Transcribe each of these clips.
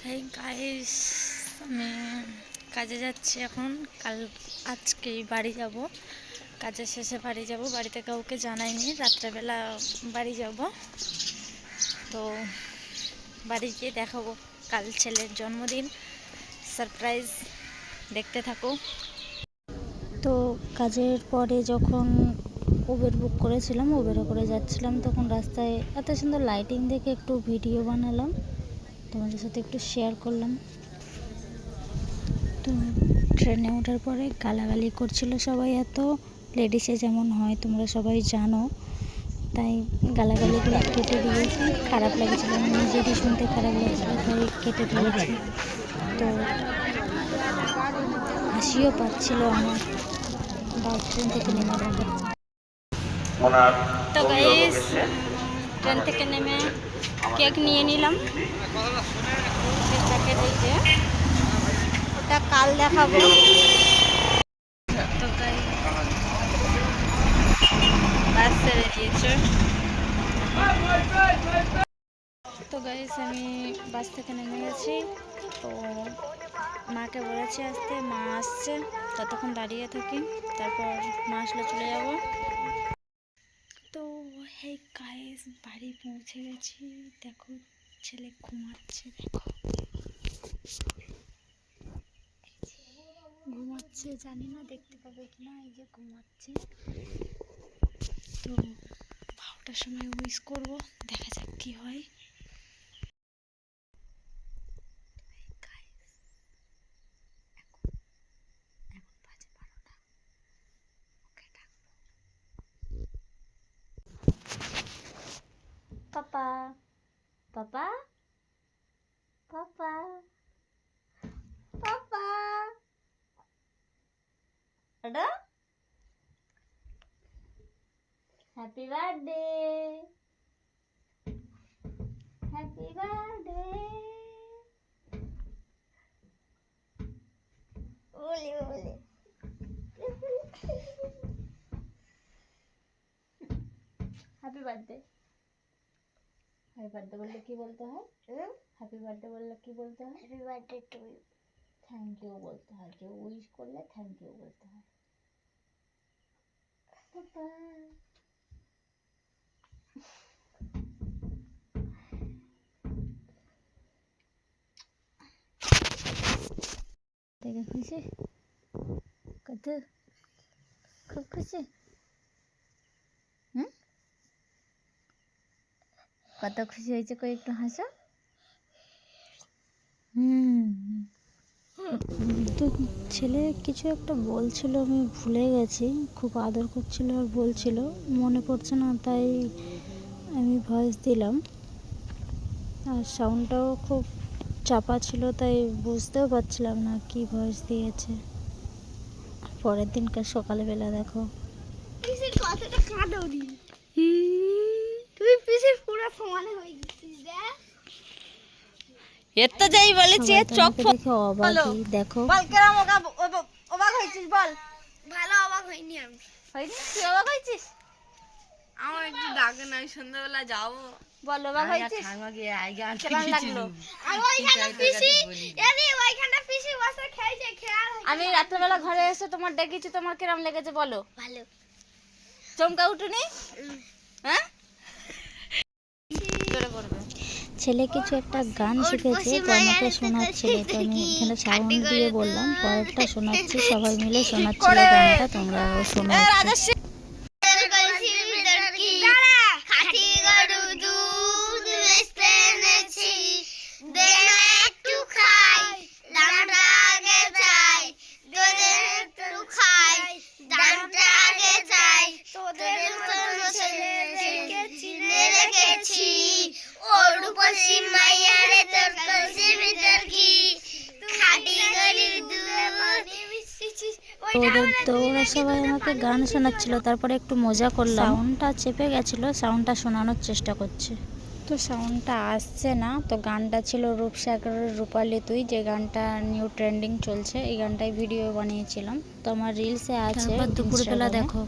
Hey guys, আমি কাজে যাচ্ছি এখন। আজকেই বাড়ি যাব, কাজের শেষে বাড়ি যাব। বাড়িতে কাউকে জানাইনি, রাত্রেবেলা বাড়ি যাব। তো বাড়ি গিয়ে দেখাবো, কাল ছেলের জন্মদিন, সারপ্রাইজ। দেখতে থাকো। তো কাজের পরে যখন উবের বুক করেছিলাম, উবেরে করে যাচ্ছিলাম, তখন রাস্তায় এত সুন্দর লাইটিং দেখে একটু ভিডিও বানালাম, তোমাদের সাথে একটু শেয়ার করলাম। তো ট্রেনে ওঠার পরে গালাগালি করছিল সবাই, এত লেডিসে যেমন হয় তোমরা সবাই জানো, তাই গালাগালিগুলো কেটে দিয়েছি। খারাপ লাগছিল, আমি নিজেরই শুনতে খারাপ লাগছিল, তাই কেটে দিয়েছি। তো হাসিও পাচ্ছিল আমার। বাস ট্রেন থেকে নেমে যাবে। তো গাইস, ট্রেন থেকে নেমে কেক নিয়ে নিলাম। প্যাকেট এই যে, ওটা কাল দেখাবো। তো গাইস, বাস ছেড়ে দিয়েছে। তো গাইস, আমি বাস থেকে নেমে গেছি। তো মাকে বলেছি আসতে, মা আসছে, ততক্ষণ দাঁড়িয়ে থাকি, তারপর মা আসলে চলে যাব। তো হে গাইস, বাড়ি পৌঁছে গেছি। দেখো ছেলে ঘুমাচ্ছে, দেখো ঘুমাচ্ছে, জানি না দেখতে পাবে কিনা, এই যে ঘুমাচ্ছে। তো 12টার সময় উইশ করবো, দেখা যাক কি হয়। পাপা, পাপা, পাপা, পাপা, এটা হ্যাপি বার্থডে, হ্যাপি বার্থডে। ওলে ওলে, হ্যাপি বার্থডে। হ্যাপি বার্থডে বললে কি বলতে হয়? হ্যাপি বার্থডে বললে কি বলতে হয়? Happy birthday to you. Thank you বলতে হয়, কেউ উইশ করলে থ্যাংক ইউ বলতে হয়। পাপা, দেখে খুশি? কত খুব খুশি? কত খুশি হয়েছে, কই একটু হাসো। তো ছেলে কিছু একটা বলছিল, আমি ভুলে গেছি। খুব আদর করছিল আর বলছিল, মনে পড়ছে না, তাই আমি ভয়েস দিলাম। আর সাউন্ডটাও খুব চাপা ছিল, তাই বুঝতেও পারছিলাম না কি ভয়েস দিয়েছে। পরের দিনকার সকালবেলা দেখো, পিসির কথাটা কাঁদোনি, তুই পিসির পুরো সমানে হয়ে গেছিস। দেখ এত যাই বলেছি, চোখ দেখে অবাকই। দেখো বল কেরাম অবাক হয়েছিস, বল। ভালো অবাক হইনি আমি। হয়নি? তুই অবাক হয়েছিস? আমার একটু ডাকে না, আমি সন্ধ্যাবেলা যাবো। বল অবাক হয়েছিস? কেমন লাগলো? আমি রাত্রেবেলা ঘরে এসে তোমার ডেকেছি, তোমার কেমন লেগেছে বলো? ভালো। চমকা উঠুনি? হ্যাঁ, জোরে করবে। ছেলে কিছু একটা গান শিখেছে, তো আমাকে শোনাচ্ছিল, তো আমি এখানে সাউন্ড দিয়ে বললাম, পরেরটা শোনাচ্ছি, সবাই মিলে শোনাচ্ছিল গানটা, তোমরাও শোনাচ্ছি। তো ওরা সবাই আমাকে গান শোনাচ্ছিল, তারপরে একটু মজা করলাম। সাউন্ডটা চেপে গেছিলো, সাউন্ডটা শোনানোর চেষ্টা করছে, তো সাউন্ডটা আসছে না। তো গানটা ছিল রূপসাগরের রূপালি তুই, যে গানটা নিউ ট্রেন্ডিং চলছে, এই গানটাই ভিডিও বানিয়েছিলাম, তো আমার রিলসে আছে। দুপুরবেলা দেখো।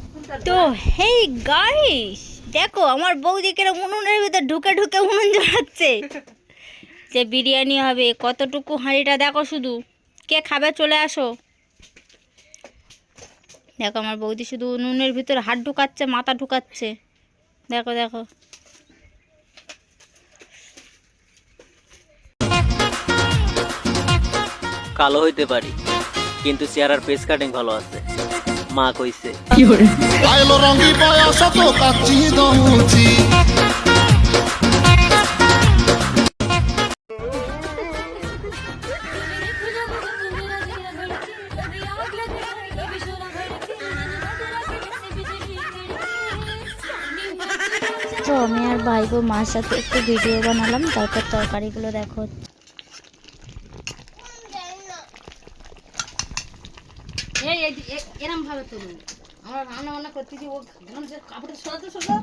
তো হেই গাইস, দেখো আমার বৌদি কেরম উনুনের ভিতর ঢুকে ঢুকে উনুন জ্বালাচ্ছে। যে বিরিয়ানি হবে। কতটুকু হাঁড়িটা দেখো শুধু, কে খাবে চলে আসো। দেখো আমার বৌদি শুধু উনুনের ভিতর হাত ঢুকাচ্ছে, মাথা ঢুকাচ্ছে। দেখো দেখো। কালো হইতে পারি কিন্তু চেহারার ফেস কাটিং ভালো আছে, মা কইছে। আইলো রঙি বয়স তো কাচ্চি দৌচি তো আমি আর ভাই বউ মার সাথে একটু ভিডিও বানালাম, তারপর তরকারিগুলো দেখো। এরম ভাবে তুলুন, আমরা রান্না বান্না করতেছি, ও কাপড়টা সরাতে সরা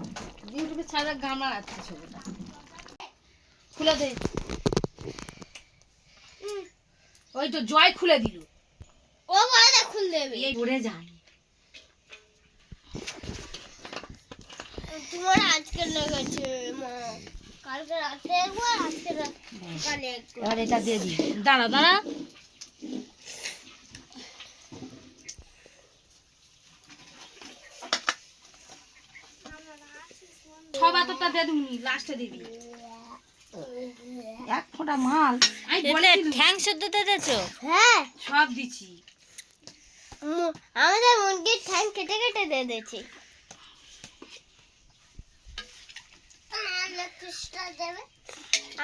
ইউটিউবে ছাড়া গান আসছে ছবিটা খুলে দে। ওই তো জয় খুলে দিল, ও বাবা খুল দেবে। এই পড়ে যায়। তোমার আজকে লেগেছে মা, কালকে রাতে একবার, আজকে কালে একবার। এবার এটা দিয়ে দিই, দাঁড়া দাঁড়া। সব এতটা দিয়ে দিবি, লাস্টে দিবি এক ফোঁটা মাল। আমি বলেছিলাম ঠ্যাং শুদ্ধ দিয়েছো? হ্যাঁ, সব দিছি। আমাদের মুরগির ঠ্যাং কেটে কেটে দিয়ে দিয়েছি।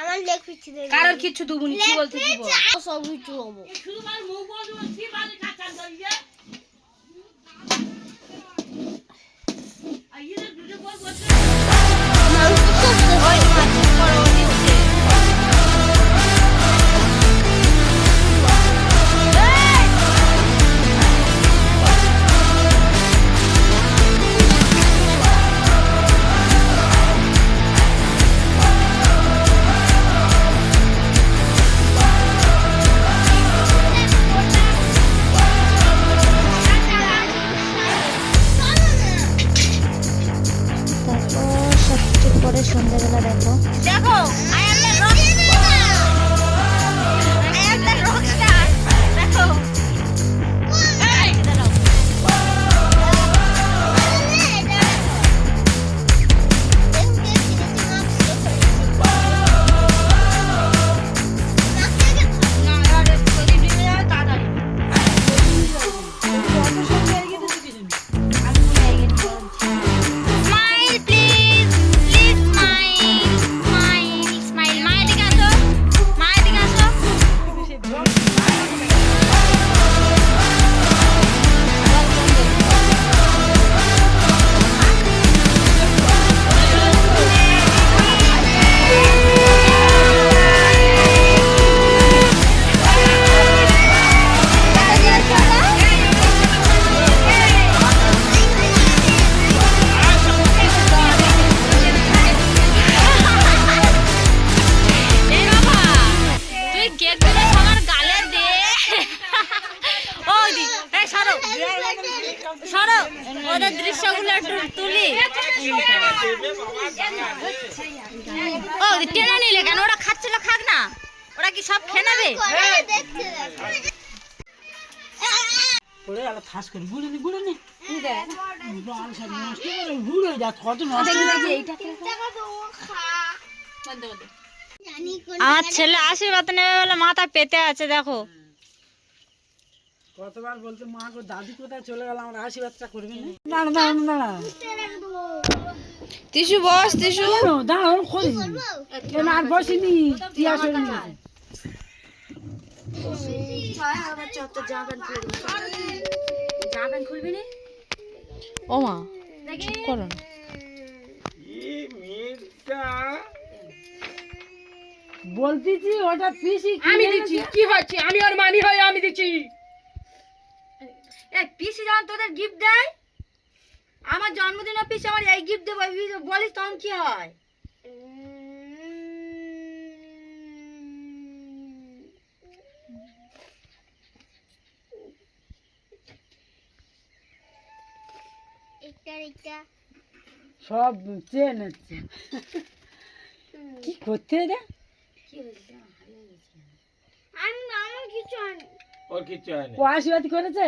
আমার লেগ পিছু দেবে, কারোর কিছু দুবুনি, কি বলতে দিব সব কিছু হবো। তারপর সব কিছু পরে সন্ধ্যাবেলা দেখো দেখো, I am the rockstar. দেখো। এই, দাঁড়াও। Smile please, please smile, smile, smile. মায়ের দিকে আসো, মায়ের দিকে আসো। এই বাবা, তুই কেকগুলো সবার গালে দে। ও দি, এই সরো, সরো, ওদের দৃশ্যগুলো একটু তুলি। ও দি, টেনে নিলে কেন? ওরা খাচ্ছিল, খাক না। ওরা কি সব খেয়ে নেবে? পড়ে গেল ঠাস করে, গুড়ে গুড়ে গুড়ে যা কত নষ্ট এইটা আমার ছেলে আশীর্বাদ নেবে বলে মাথা পেতে আছে, দেখো। কতবার বলতে মা গো দাদি কোথায় চলে গেল, আমার আশীর্বাদটা করবে না। দাঁড়া দাঁড়া দাঁড়া টিসু বস, টিসু। দাঁড়া করি কেন আর বসিনি, টিয়া সরে নি। জামা খুলবি না? ও মা, চুপ করো না। বলতেছি ওটা পিসি আমি দিচ্ছি, কি হচ্ছে? আমি ওর মামি হয়ে আমি দিচ্ছি। এই পিসি যখন তোদের গিফট দেয়, আমার জন্মদিনে পিসি আমার এই গিফট দেবো বলিস, তখন কি হয়? সব চেন হচ্ছে কি করতে রে? কি হয়েছে? আমার কিছু হয়নি। ওর কিচ্ছু হয়নি। ও আশীর্বাদ করেছে?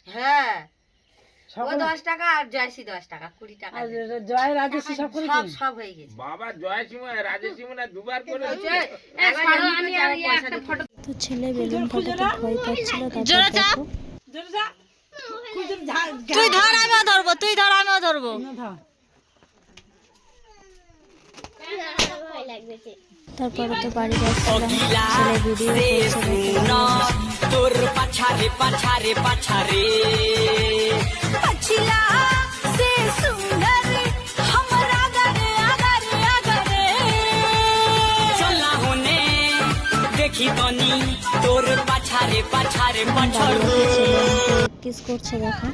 হ্যাঁ ও সকলে 10 টাকা আর জয়সী 10 টাকা 20 টাকা আর জয় রাজেশী সব করেছে? সব হয়ে গেছে। বাবা জয় সিমা রাজেশ সিমা দুবার করে একবার এমনি করে পয়সা দিতে তো ছেলে বেলুন ফাটাতে ভয় পাচ্ছিল, তারপর জোরে যা। দেখো জোরে যা। তুই ধর আমিও ধরবো, তুই ধর আমিও ধরবো। না ধর। ভয় লাগবে সে। তারপরে তো বাড়ি যাচ্ছিলাম, ছেলে ভিডিও করছে তোর পাছারে পাছারে পাছারে পাছিলা সে সুন্দর हमरा गरे আগরে আগরে চলা হনে দেখি তনি তোর পাছারে পাছারে পাছর কিস করছে দেখো।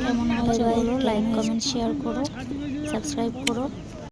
কেমন হয়েছে বলো, লাইক কমেন্ট শেয়ার করো, সাবস্ক্রাইব করো।